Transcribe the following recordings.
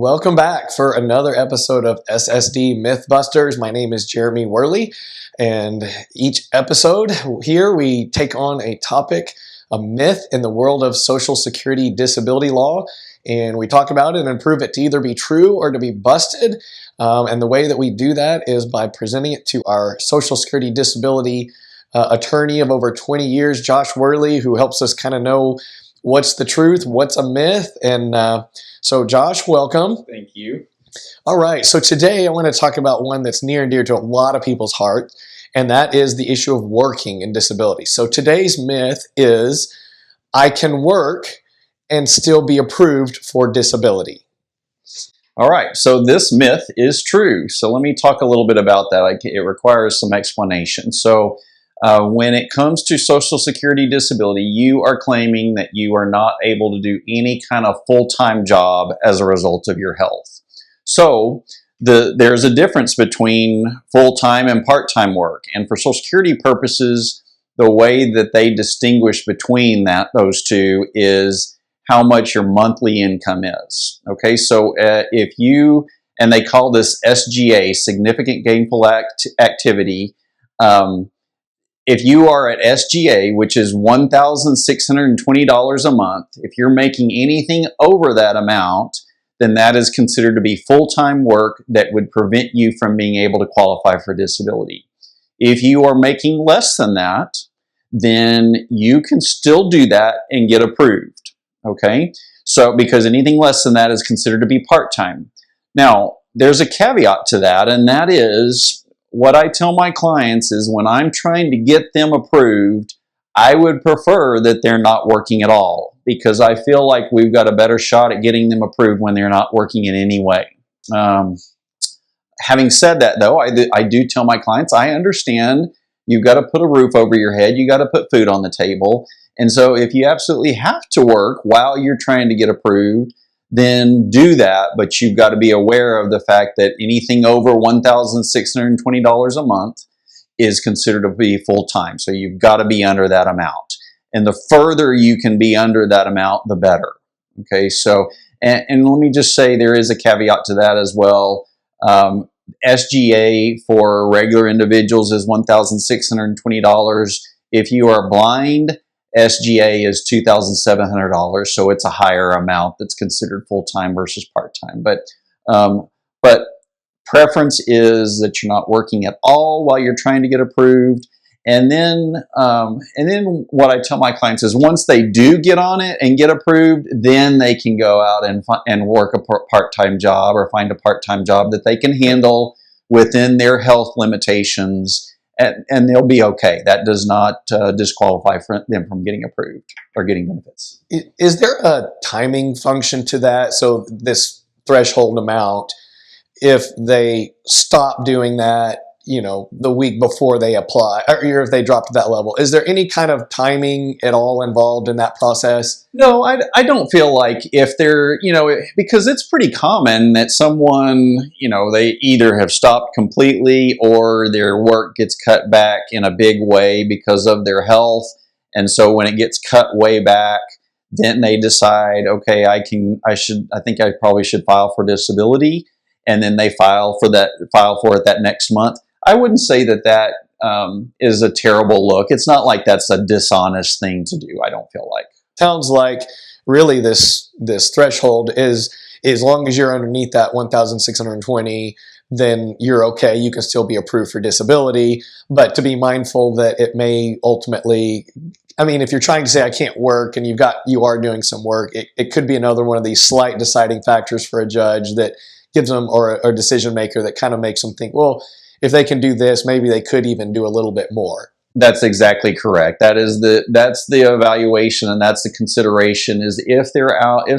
welcome back for another episode of SSD Mythbusters. My name is Jeremy Worley, and each episode here we take on a topic, a myth in the world of Social Security disability law, and we talk about it and prove it to either be true or to be busted. And the way that we do that is by presenting it to our Social Security disability attorney of over 20 years, Josh Worley, who helps us kind of know what's the truth, what's a myth. And so Josh, welcome. Thank you. All right, so today I want to talk about one that's near and dear to a lot of people's heart, and that is the issue of working and disability. So today's myth is, I can work and still be approved for disability. All right, so this myth is true. So let me talk a little bit about that. It requires some explanation. So when it comes to Social Security disability, you are claiming that you are not able to do any kind of full-time job as a result of your health. So there's a difference between full-time and part-time work. And for Social Security purposes, the way that they distinguish between those two is how much your monthly income is. Okay, so if you, and they call this SGA, Significant Gainful Activity, if you are at SGA, which is $1,620 a month, if you're making anything over that amount, then that is considered to be full-time work that would prevent you from being able to qualify for disability. If you are making less than that, then you can still do that and get approved. Okay? So, because anything less than that is considered to be part-time. Now, there's a caveat to that, and that is, what I tell my clients is when I'm trying to get them approved, I would prefer that they're not working at all, because I feel like we've got a better shot at getting them approved when they're not working in any way. Having said that, though, I do tell my clients, I understand you've got to put a roof over your head, you got to put food on the table, and so if you absolutely have to work while you're trying to get approved, then do that, but you've got to be aware of the fact that anything over $1,620 a month is considered to be full-time. So you've got to be under that amount. And the further you can be under that amount, the better. Okay, so, and let me just say there is a caveat to that as well. SGA for regular individuals is $1,620. If you are blind, SGA is $2,700, so it's a higher amount that's considered full-time versus part-time. But preference is that you're not working at all while you're trying to get approved. And then what I tell my clients is once they do get on it and get approved, then they can go out and work a part-time job or find a part-time job that they can handle within their health limitations. And they'll be okay. That does not disqualify them from getting approved or getting benefits. Is there a timing function to that? So this threshold amount, if they stop doing that, you know, the week before they apply, or if they drop to that level, is there any kind of timing at all involved in that process? No, I don't feel like if they're, you know, because it's pretty common that someone, you know, they either have stopped completely or their work gets cut back in a big way because of their health. And so when it gets cut way back, then they decide, okay, I think I probably should file for disability. And then they file for it that next month. I wouldn't say that is a terrible look. It's not like that's a dishonest thing to do, I don't feel like. Sounds like really this threshold is, as long as you're underneath that 1,620, then you're okay. You can still be approved for disability, but to be mindful that it may ultimately, I mean, if you're trying to say I can't work and you are doing some work, it could be another one of these slight deciding factors for a judge that gives them, or a decision maker that kind of makes them think, well, if they can do this, maybe they could even do a little bit more. That's exactly correct. That's the evaluation, and that's the consideration, is if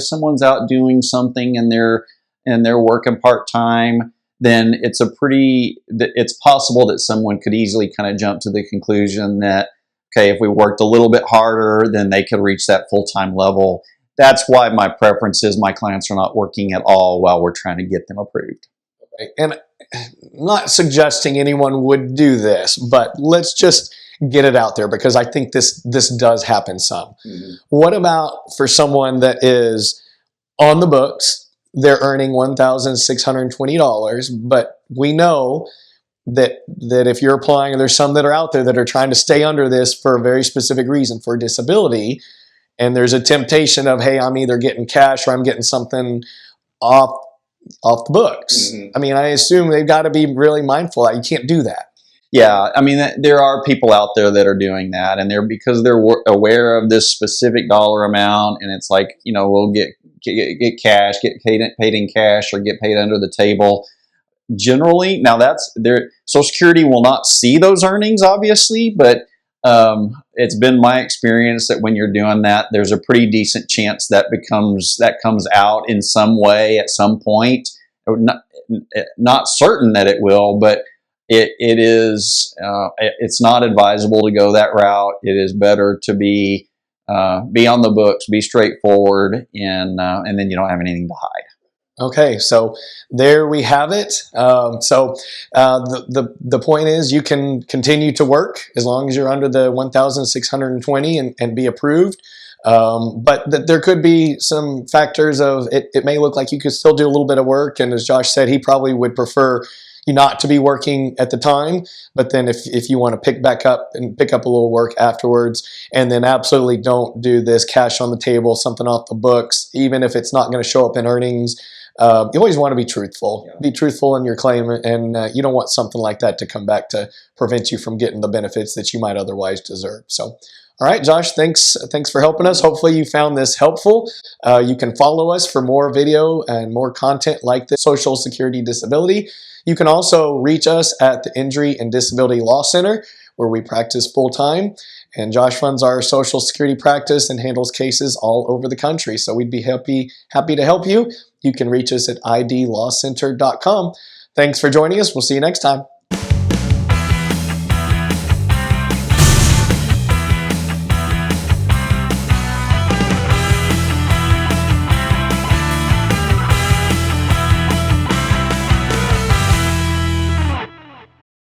someone's out doing something and they're working part-time, then it's possible that someone could easily kind of jump to the conclusion that, okay, if we worked a little bit harder, then they could reach that full-time level. That's why my preference is my clients are not working at all while we're trying to get them approved. Okay. And I'm not suggesting anyone would do this, but let's just get it out there because I think this does happen some. Mm-hmm. What about for someone that is on the books, they're earning $1,620, but we know that if you're applying, and there's some that are out there that are trying to stay under this for a very specific reason, for disability, and there's a temptation of, hey, I'm either getting cash or I'm getting something off the books. I mean, I assume they've got to be really mindful that you can't do that. Yeah, I mean, there are people out there that are doing that, and because they're aware of this specific dollar amount, and it's like, we'll get cash, get paid in cash, or get paid under the table. Generally, now Social Security will not see those earnings, obviously, but it's been my experience that when you're doing that, there's a pretty decent chance that comes out in some way at some point. Not certain that it will, but it's not advisable to go that route. It is better to be on the books, be straightforward, and then you don't have anything to hide. Okay, so there we have it. The point is, you can continue to work as long as you're under the 1,620 and be approved. But there could be some factors of it may look like you could still do a little bit of work, and as Josh said, he probably would prefer you not to be working at the time, but then if you want to pick up a little work afterwards, and then absolutely don't do this cash on the table, something off the books, even if it's not going to show up in earnings. You always want to be truthful. Yeah. Be truthful in your claim, and you don't want something like that to come back to prevent you from getting the benefits that you might otherwise deserve. So, all right, Josh, thanks for helping us. Hopefully you found this helpful. You can follow us for more video and more content like this, Social Security Disability. You can also reach us at the Injury and Disability Law Center, where we practice full-time. And Josh runs our Social Security practice and handles cases all over the country. So we'd be happy to help you. You can reach us at idlawcenter.com. Thanks for joining us. We'll see you next time.